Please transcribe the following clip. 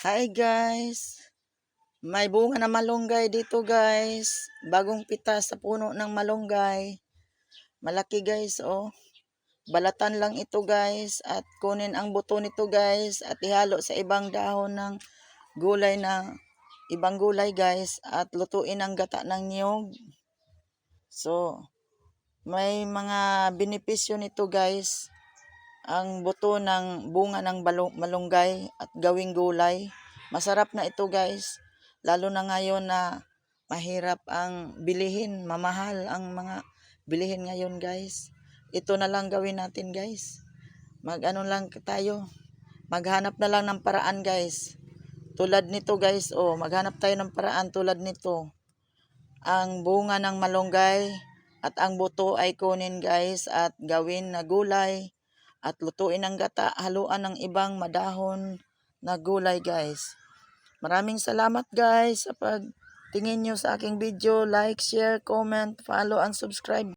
Hi guys! May bunga na malunggay dito guys. Bagong pitas sa puno ng malunggay. Malaki guys oh. Balatan lang ito guys at kunin ang buto nito guys at ihalo sa ibang dahon ng gulay na ibang gulay guys at lutuin ang gata ng niyog. So, may mga benepisyo nito guys. Ang buto ng bunga ng malunggay at gawing gulay. Masarap na ito guys. Lalo na ngayon na mahirap ang bilihin, mamahal ang mga bilihin ngayon guys. Ito na lang gawin natin guys. Mag-ano lang tayo. Maghanap na lang ng paraan guys. Tulad nito guys, oh, maghanap tayo ng paraan tulad nito. Ang bunga ng malunggay at ang buto ay kunin guys at gawin na gulay. At lutuin ang gata, haluan ng ibang madahon na gulay guys. Maraming salamat guys sa pagtingin nyo sa aking video. Like, share, comment, follow, and subscribe.